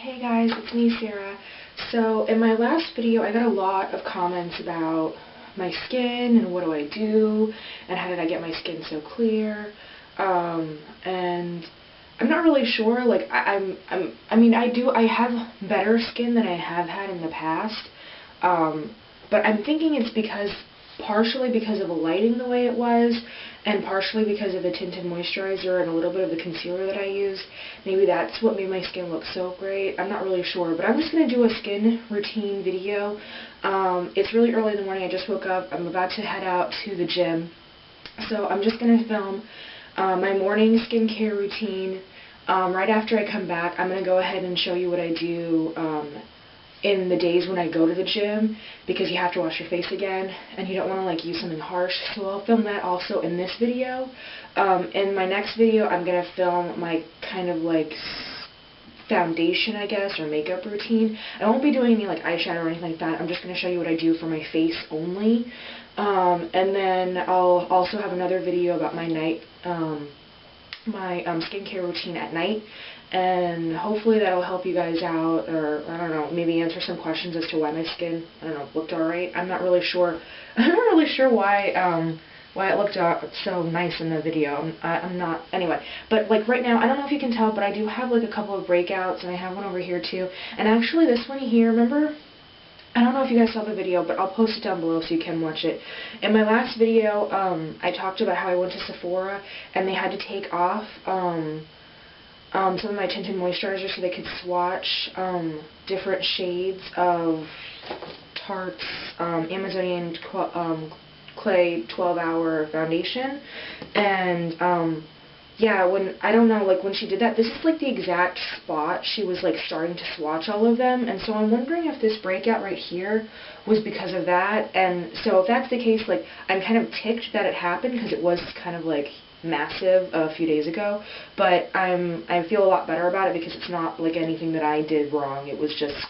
Hey guys, it's me, Sarah. So in my last video I got a lot of comments about my skin and what do I do and how did I get my skin so clear, and I'm not really sure. Like I have better skin than I have had in the past, but I'm thinking it's partially because of the lighting the way it was, and partially because of the tinted moisturizer and a little bit of the concealer that I used. Maybe that's what made my skin look so great. I'm not really sure, but I'm just going to do a skin routine video. It's really early in the morning. I just woke up. I'm about to head out to the gym. So I'm just going to film my morning skincare routine. Right after I come back, I'm going to go ahead and show you what I do in the days when I go to the gym, because you have to wash your face again and you don't want to like use something harsh. So I'll film that also in this video. In my next video I'm going to film my kind of like foundation, I guess, or makeup routine. I won't be doing any like eyeshadow or anything like that. I'm just going to show you what I do for my face only. And then I'll also have another video about my skincare routine at night, and hopefully that'll help you guys out, or I don't know, maybe answer some questions as to why my skin, I don't know, looked alright. I'm not really sure. I'm not really sure why it looked so nice in the video. I'm not, anyway. But like right now, I don't know if you can tell, but I do have like a couple of breakouts, and I have one over here too. And actually this one here, remember? I don't know if you guys saw the video, but I'll post it down below so you can watch it. In my last video, I talked about how I went to Sephora and they had to take off some of my tinted moisturizer so they could swatch different shades of Tarte's Amazonian Clay 12-Hour Foundation. And yeah, I don't know, like when she did that, this is like the exact spot she was like starting to swatch all of them, and so I'm wondering if this breakout right here was because of that. And so if that's the case, like I'm kind of ticked that it happened, because it was kind of like massive a few days ago, but I feel a lot better about it because it's not like anything that I did wrong. It was just,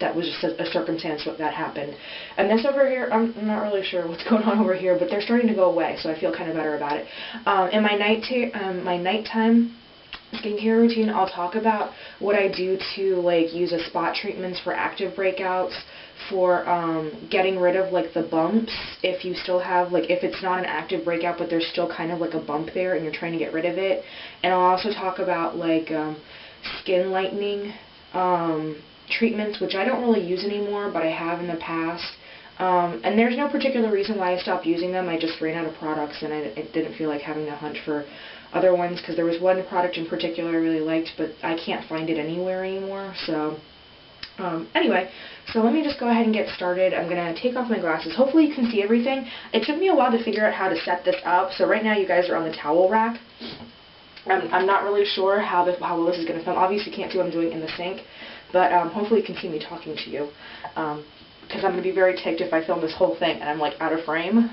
that was just a circumstance that happened. And this over here, I'm not really sure what's going on over here, but they're starting to go away, so I feel kind of better about it. In my nighttime skincare routine, I'll talk about what I do to like use a spot treatments for active breakouts, for getting rid of like the bumps if you still have, like if it's not an active breakout but there's still kind of like a bump there and you're trying to get rid of it. And I'll also talk about like skin lightening treatments, which I don't really use anymore, but I have in the past. And there's no particular reason why I stopped using them. I just ran out of products, and I didn't feel like having to hunt for other ones, because there was one product in particular I really liked, but I can't find it anywhere anymore. So anyway, so let me just go ahead and get started. I'm going to take off my glasses. Hopefully you can see everything. It took me a while to figure out how to set this up, so right now you guys are on the towel rack. I'm not really sure how well this is going to film. Obviously you can't see what I'm doing in the sink, but hopefully you can see me talking to you, because I'm going to be very ticked if I film this whole thing and I'm like out of frame.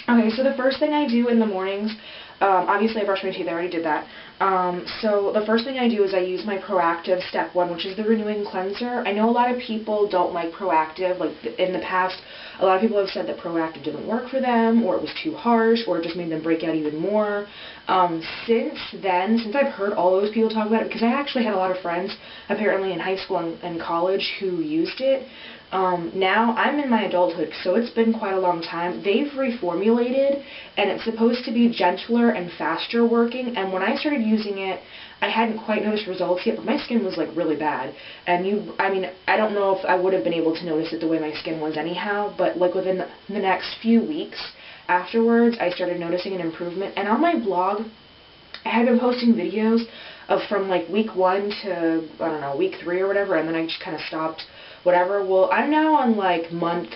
Okay, so the first thing I do in the mornings, obviously I brush my teeth, I already did that. So the first thing I do is I use my Proactiv Step 1, which is the renewing cleanser. I know a lot of people don't like Proactiv. Like in the past, a lot of people have said that Proactiv didn't work for them, or it was too harsh, or it just made them break out even more. Since I've heard all those people talk about it, because I actually had a lot of friends apparently in high school and college who used it. Now I'm in my adulthood, so it's been quite a long time. They've reformulated, and it's supposed to be gentler and faster working, and when I started using it, I hadn't quite noticed results yet, but my skin was like really bad. And I don't know if I would have been able to notice it the way my skin was anyhow, but like within the next few weeks afterwards, I started noticing an improvement. And on my blog, I had been posting videos of from like week 1 to, I don't know, week 3 or whatever, and then I just kind of stopped, whatever. Well, I'm now on like month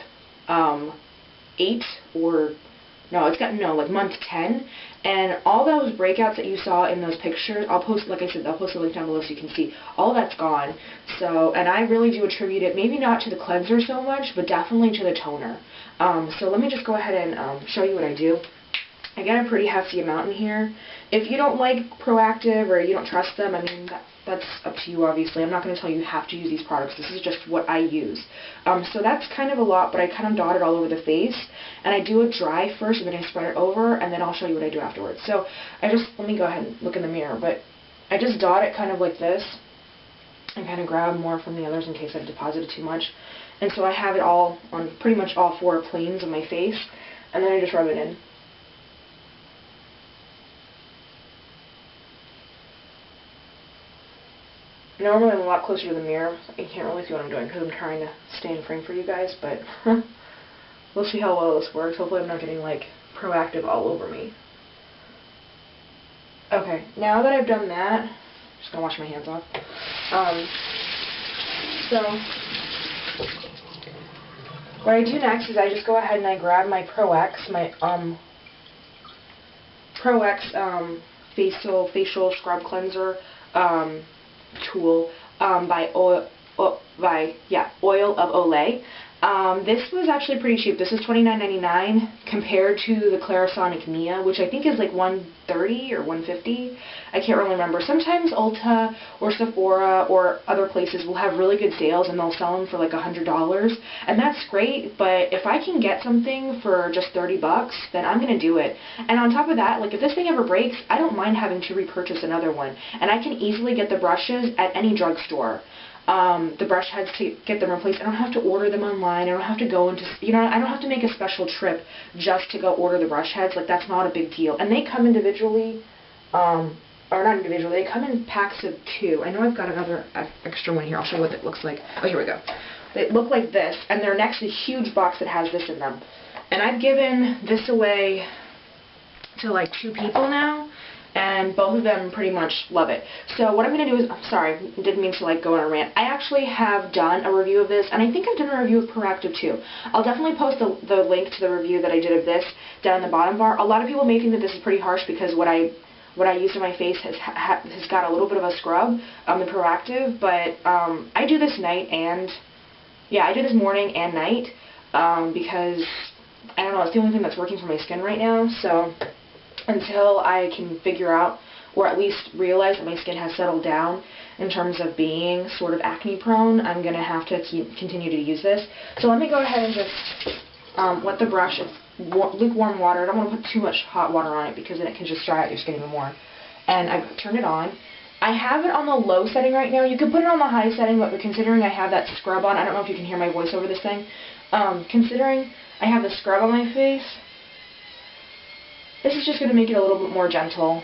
8, or like month 10, and all those breakouts that you saw in those pictures, I'll post, like I said, I'll post a link down below so you can see. All that's gone. So, and I really do attribute it, maybe not to the cleanser so much, but definitely to the toner. So let me just go ahead and show you what I do. I get a pretty hefty amount in here. If you don't like Proactiv or you don't trust them, I mean, that's up to you, obviously. I'm not going to tell you you have to use these products. This is just what I use. So that's kind of a lot, but I kind of dot it all over the face. And I do it dry first, and then I spread it over, and then I'll show you what I do afterwards. So let me go ahead and look in the mirror. But I just dot it kind of like this. and kind of grab more from the others in case I've deposited too much. And so I have it all on pretty much all 4 planes of my face, and then I just rub it in. Normally I'm a lot closer to the mirror. You can't really see what I'm doing because I'm trying to stay in frame for you guys, but we'll see how well this works. Hopefully I'm not getting like Proactiv all over me. Okay, now that I've done that, I'm just gonna wash my hands off. So what I do next is I just go ahead and I grab my ProX, my ProX facial scrub cleanser tool by Oil of Olay. This was actually pretty cheap. This is $29.99 compared to the Clarisonic Mia, which I think is like $130 or $150. I can't really remember. Sometimes Ulta or Sephora or other places will have really good sales and they'll sell them for like $100, and that's great. But if I can get something for just 30 bucks, then I'm gonna do it. And on top of that, like if this thing ever breaks, I don't mind having to repurchase another one, and I can easily get the brushes at any drugstore. The brush heads to get them replaced. I don't have to order them online. I don't have to go into, I don't have to make a special trip just to go order the brush heads. Like, that's not a big deal. And they come individually, or not individually, they come in packs of 2. I know I've got another extra one here. I'll show you what it looks like. Oh, here we go. They look like this, and they're next to a huge box that has this in them. And I've given this away to like 2 people now, and both of them pretty much love it. So what I'm going to do is, I'm sorry, I didn't mean to like go on a rant. I actually have done a review of this, and I think I've done a review of Proactiv too. I'll definitely post the link to the review that I did of this down in the bottom bar. A lot of people may think that this is pretty harsh because what I use on my face has got a little bit of a scrub, the Proactiv, but I do this I do this morning and night because, I don't know, it's the only thing that's working for my skin right now. So until I can figure out, or at least realize that my skin has settled down in terms of being sort of acne prone, I'm going to have to continue to use this. So let me go ahead and just wet the brush in lukewarm water. I don't want to put too much hot water on it because then it can just dry out your skin even more. And I've turned it on. I have it on the low setting right now. You could put it on the high setting, but considering I have that scrub on, I don't know if you can hear my voice over this thing. Considering I have the scrub on my face, this is just going to make it a little bit more gentle.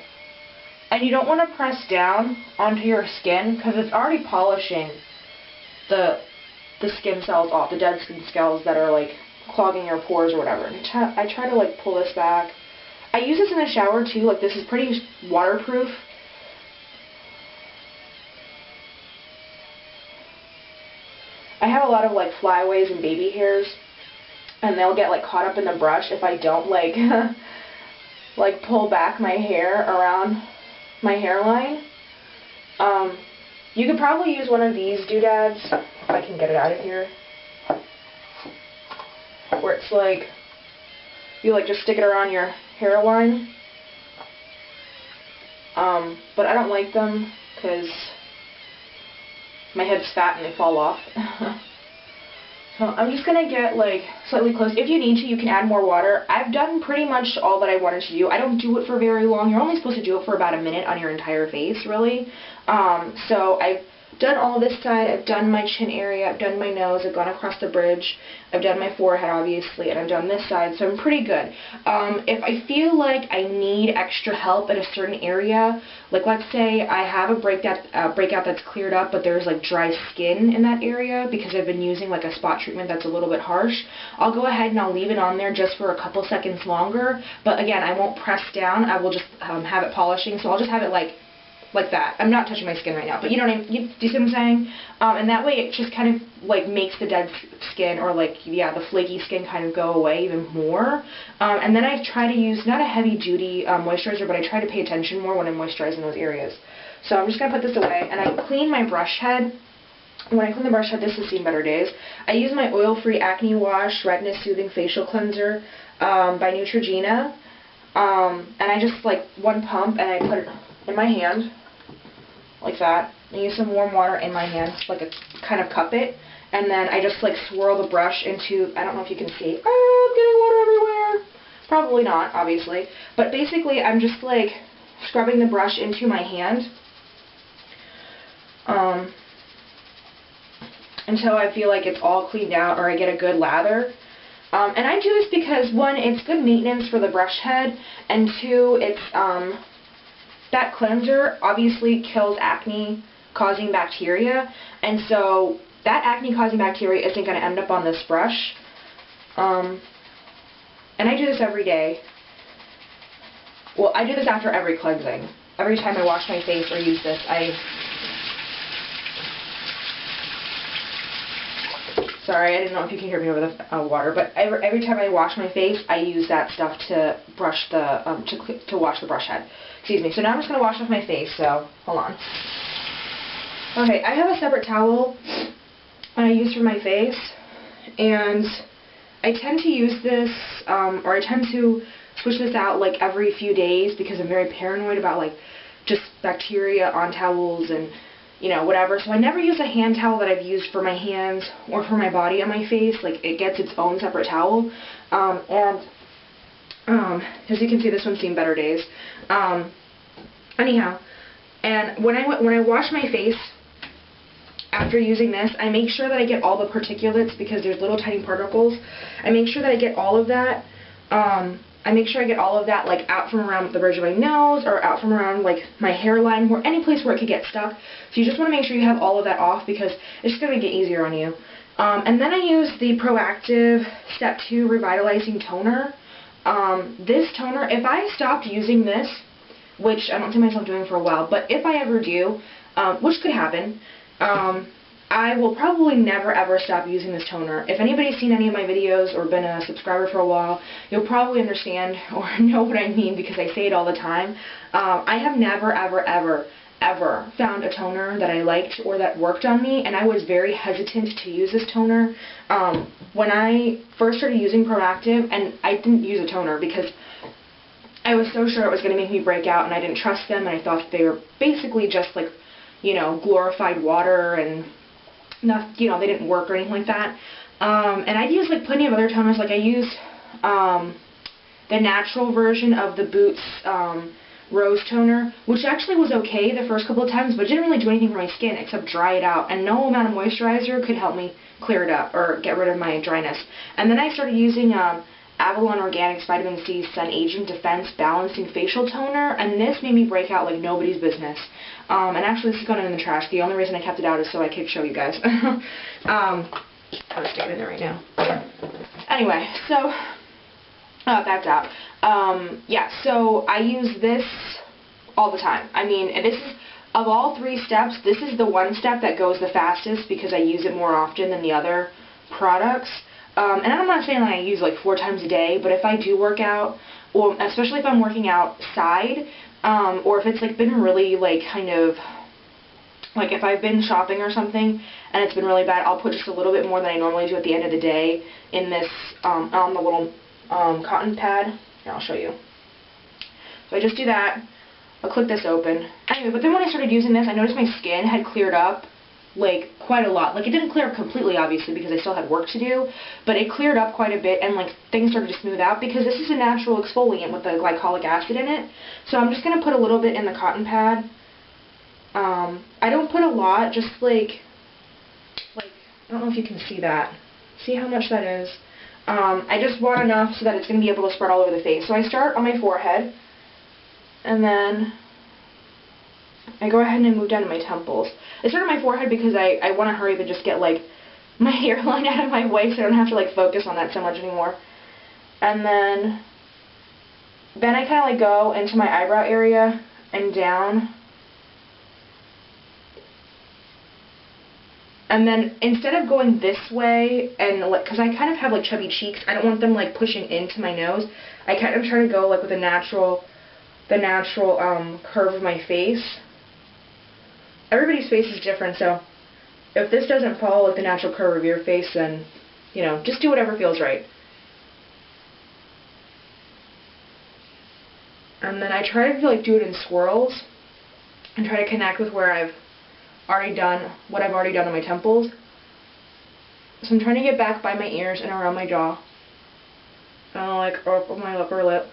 And you don't want to press down onto your skin because it's already polishing the skin cells off, the dead skin cells that are like clogging your pores or whatever. And I try to like pull this back. I use this in the shower too. Like, this is pretty waterproof. I have a lot of like flyaways and baby hairs, and they'll get like caught up in the brush if I don't like like pull back my hair around my hairline. You could probably use one of these doodads, if I can get it out of here, where it's like, you like just stick it around your hairline. But I don't like them because my head's fat and they fall off. So I'm just going to get like slightly close. If you need to, you can add more water. I've done pretty much all that I wanted to do. I don't do it for very long. You're only supposed to do it for about a minute on your entire face, really. So I've done all this side. I've done my chin area. I've done my nose. I've gone across the bridge. I've done my forehead, obviously, and I've done this side, so I'm pretty good. If I feel like I need extra help in a certain area, like let's say I have a breakout that's cleared up, but there's like dry skin in that area because I've been using like a spot treatment that's a little bit harsh, I'll go ahead and I'll leave it on there just for a couple seconds longer. But again, I won't press down. I will just have it polishing, so I'll just have it like that. I'm not touching my skin right now, but you know what I mean? Do you see what I'm saying? And that way it just kind of like makes the dead skin, or like, yeah, the flaky skin kind of go away even more. And then I try to use not a heavy duty moisturizer, but I try to pay attention more when I'm moisturizing those areas. So I'm just going to put this away, and I clean my brush head. When I clean the brush head, this has seen better days. I use my oil-free acne wash redness soothing facial cleanser by Neutrogena. And I just like one pump and I put it in my hand like that. I use some warm water in my hand, like a kind of cup it, and then I just like swirl the brush into, I don't know if you can see, I'm getting water everywhere. Probably not, obviously, but basically I'm just like scrubbing the brush into my hand. until I feel like it's all cleaned out or I get a good lather. And I do this because, one, it's good maintenance for the brush head, and two, it's that cleanser obviously kills acne-causing bacteria, and so that acne-causing bacteria isn't going to end up on this brush. And I do this every day. Well, I do this after every cleansing. Every time I wash my face or use this, Sorry, I didn't know if you can hear me over the water, but every time I wash my face, I use that stuff to brush the to wash the brush head. Excuse me. So now I'm just gonna wash off my face. So hold on. Okay, I have a separate towel I use for my face, and I tend to use this, or I tend to switch this out like every few days because I'm very paranoid about like just bacteria on towels and, you know, whatever. So I never use a hand towel that I've used for my hands or for my body on my face. Like, it gets its own separate towel. As you can see, this one's seen better days. Anyhow, and when I wash my face after using this, I make sure that I get all the particulates, because there's little tiny particles. I make sure that I get all of that. I make sure I get all of that, like, out from around the bridge of my nose, or out from around, like, my hairline, or any place where it could get stuck. So you just want to make sure you have all of that off, because it's just going to make it easier on you. And then I use the Proactiv Step 2 Revitalizing Toner. This toner, if I stopped using this, which I don't see myself doing for a while, but if I ever do, which could happen, I will probably never ever stop using this toner. If anybody's seen any of my videos or been a subscriber for a while, you'll probably understand or know what I mean, because I say it all the time. I have never ever found a toner that I liked or that worked on me, and I was very hesitant to use this toner. When I first started using Proactiv, and I didn't use a toner because I was so sure it was going to make me break out, and I didn't trust them, and I thought they were basically just like, you know, glorified water, and not, you know, they didn't work or anything like that. And I'd used like plenty of other toners. Like I used the natural version of the Boots Rose Toner, which actually was okay the first couple of times, but it didn't really do anything for my skin except dry it out, and no amount of moisturizer could help me clear it up or get rid of my dryness. And then I started using Avalon Organics Vitamin C Sun Aging Defense Balancing Facial Toner, and this made me break out like nobody's business. And actually, this is going in the trash. The only reason I kept it out is so I could show you guys. I'll just stick it in there right now. Anyway, so that's out. Yeah, so I use this all the time. I mean, this is, of all 3 steps, this is the one step that goes the fastest because I use it more often than the other products. And I'm not saying that I use like 4 times a day, but if I do work out, or especially if I'm working outside, or if it's like been really like kind of, like if I've been shopping or something and it's been really bad, I'll put just a little bit more than I normally do at the end of the day in this, on the little cotton pad. Here, I'll show you. So I just do that. I'll click this open. Anyway, but then when I started using this, I noticed my skin had cleared up like quite a lot. Like, it didn't clear up completely, obviously, because I still had work to do, but it cleared up quite a bit, and like things started to smooth out because this is a natural exfoliant with the glycolic acid in it. So I'm just going to put a little bit in the cotton pad. I don't put a lot, just like I don't know if you can see that. See how much that is? I just want enough so that it's going to be able to spread all over the face. So I start on my forehead, and then I go ahead and move down to my temples. I start on my forehead because I want to hurry up and just get like my hairline out of my way so I don't have to like focus on that so much anymore. And then I kind of like go into my eyebrow area and down. And then instead of going this way, and like, because I kind of have like chubby cheeks, I don't want them like pushing into my nose. I kind of try to go like with the natural curve of my face. Everybody's face is different, so if this doesn't follow like the natural curve of your face, then, you know, just do whatever feels right. And then I try to like do it in swirls and try to connect with where I've already done what I've already done on my temples. So I'm trying to get back by my ears and around my jaw, and like up on my upper lip,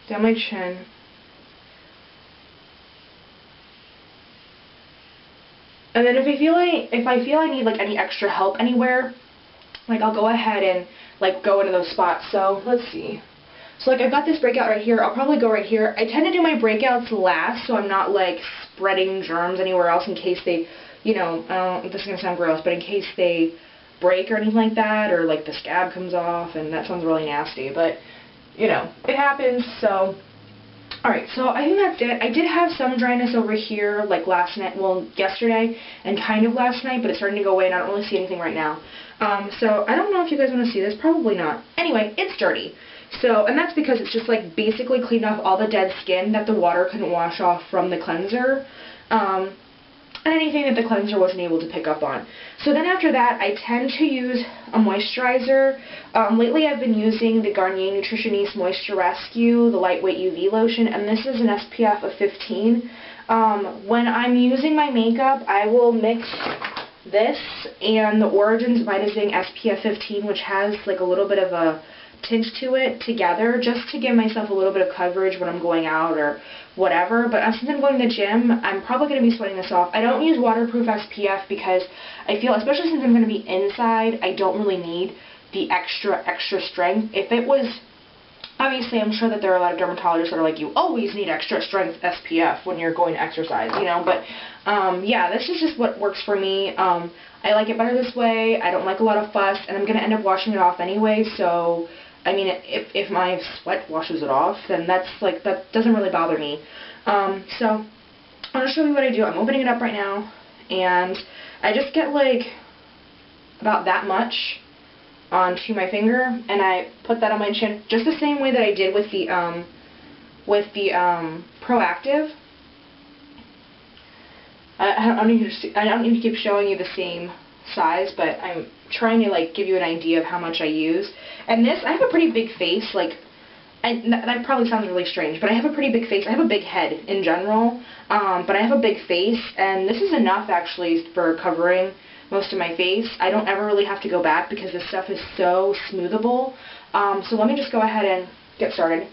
down my chin, And then if I feel I need like any extra help anywhere, like I'll go ahead and like go into those spots. So let's see. So like I've got this breakout right here. I'll probably go right here. I tend to do my breakouts last, so I'm not like spreading germs anywhere else in case they, you know, this is gonna sound gross, but in case they break or anything like that, or like the scab comes off, and that sounds really nasty, but you know, it happens. So alright, so I think that's it. I did have some dryness over here, like last night, well, yesterday, and kind of last night, but it's starting to go away, and I don't really see anything right now. So I don't know if you guys want to see this. Probably not. Anyway, it's dirty. So, and that's because it's just like basically cleaned off all the dead skin that the water couldn't wash off from the cleanser. And anything that the cleanser wasn't able to pick up on. So then after that, I tend to use a moisturizer. Lately I've been using the Garnier Nutritioniste Moisture Rescue, the lightweight UV lotion, and this is an SPF of 15. When I'm using my makeup, I will mix this and the Origins Vitazing SPF 15, which has like a little bit of a tint to it, together, just to give myself a little bit of coverage when I'm going out or whatever. But since I'm going to the gym, I'm probably going to be sweating this off. I don't use waterproof SPF because I feel, especially since I'm going to be inside, I don't really need the extra strength. If it was, obviously I'm sure that there are a lot of dermatologists that are like, you always need extra strength SPF when you're going to exercise, you know, but yeah, this is just what works for me. I like it better this way. I don't like a lot of fuss, and I'm going to end up washing it off anyway, so I mean, if my sweat washes it off, then that's like, that doesn't really bother me. So I'm going to show you what I do. I'm opening it up right now, and I just get like about that much onto my finger, and I put that on my chin, just the same way that I did with the Proactiv. I don't need to keep showing you the same size, but I'm trying to like give you an idea of how much I use. And this, I have a pretty big face, like, that probably sounds really strange, but I have a pretty big face. I have a big head in general, but I have a big face, and this is enough actually for covering most of my face. I don't ever really have to go back because this stuff is so smoothable. So let me just go ahead and get started.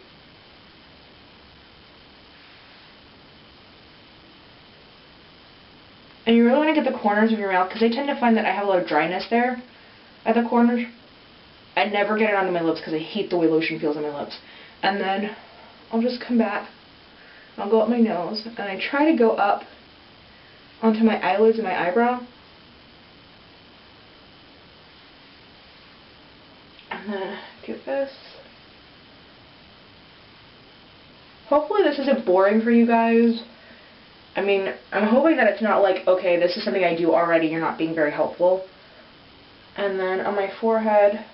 And you really want to get the corners of your mouth, because I tend to find that I have a lot of dryness there at the corners. I never get it onto my lips because I hate the way lotion feels on my lips. And then I'll just come back, I'll go up my nose, and I try to go up onto my eyelids and my eyebrow. And then get this. Hopefully this isn't boring for you guys. I mean, I'm hoping that it's not like, okay, this is something I do already, you're not being very helpful. And then on my forehead,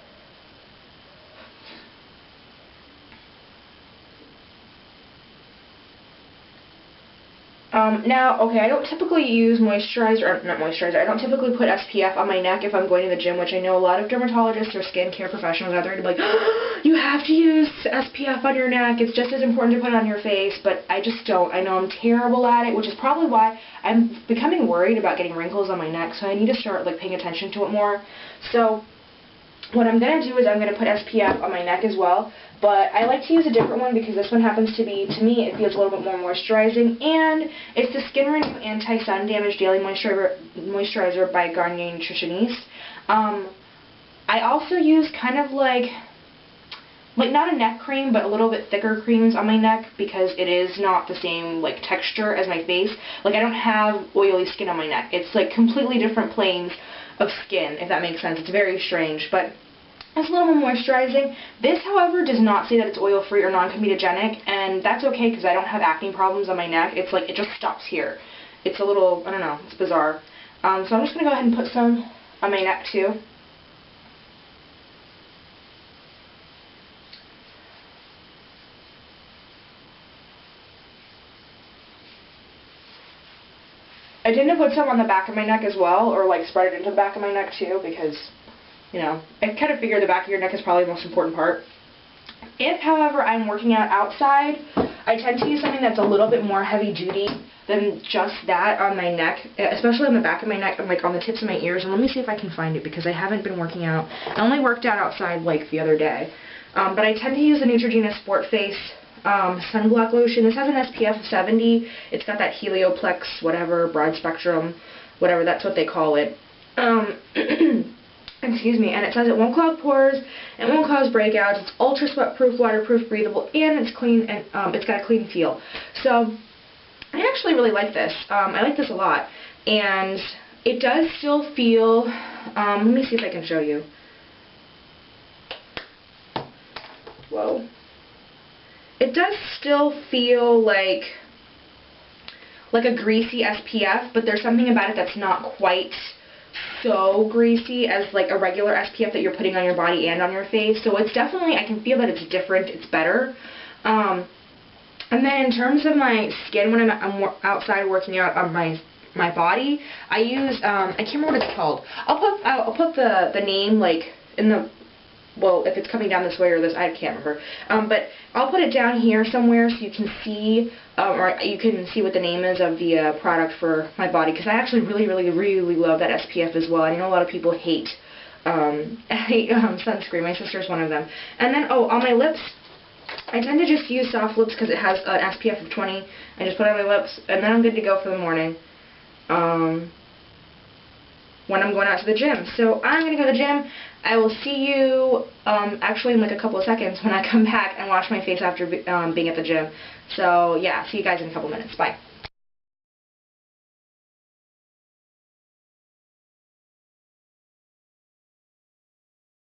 now, okay, I don't typically use moisturizer, or not moisturizer, I don't typically put SPF on my neck if I'm going to the gym, which I know a lot of dermatologists or skincare professionals out there to be like, oh, you have to use SPF on your neck, it's just as important to put it on your face, but I just don't. I know I'm terrible at it, which is probably why I'm becoming worried about getting wrinkles on my neck, so I need to start like paying attention to it more. So what I'm going to do is I'm going to put SPF on my neck as well, but I like to use a different one because this one happens to be, to me, it feels a little bit more moisturizing, and it's the Skin Renew Anti-Sun Damage Daily Moisturizer by Garnier Nutritioniste. I also use kind of like not a neck cream, but a little bit thicker creams on my neck because it is not the same like texture as my face. Like, I don't have oily skin on my neck. It's like completely different planes of skin, if that makes sense. It's very strange, but it's a little more moisturizing. This, however, does not say that it's oil-free or non-comedogenic, and that's okay because I don't have acne problems on my neck. It's like, it just stops here. It's a little, I don't know, it's bizarre. So I'm just going to go ahead and put some on my neck too. I tend to put some on the back of my neck as well, or like spread it into the back of my neck too, because, you know, I kind of figure the back of your neck is probably the most important part. If, however, I'm working out outside, I tend to use something that's a little bit more heavy duty than just that on my neck, especially on the back of my neck and like on the tips of my ears. And let me see if I can find it because I haven't been working out. I only worked out outside like the other day. But I tend to use the Neutrogena Sport Face sunblock lotion. This has an SPF of 70. It's got that Helioplex, whatever, broad spectrum whatever, that's what they call it. Excuse me, and it says it won't clog pores, it won't cause breakouts, it's ultra sweat proof, waterproof, breathable, and it's clean, and it's got a clean feel. So I actually really like this. I like this a lot, and it does still feel, let me see if I can show you. Whoa. It does still feel like a greasy SPF, but there's something about it that's not quite so greasy as like a regular SPF that you're putting on your body and on your face. So it's definitely, I can feel that it's different, it's better. And then in terms of my skin, when I'm outside working out on my body, I use, I can't remember what it's called. I'll put the name like in the, well, if it's coming down this way or this, I can't remember. But I'll put it down here somewhere so you can see, or you can see what the name is of the product for my body, because I actually really love that SPF as well. I know a lot of people hate sunscreen. My sister's one of them. And then, oh, on my lips, I tend to just use soft lips because it has an SPF of 20. I just put it on my lips, and then I'm good to go for the morning. When I'm going out to the gym. So I'm going to go to the gym. I will see you actually in like a couple of seconds when I come back and wash my face after being at the gym. So yeah, see you guys in a couple minutes. Bye.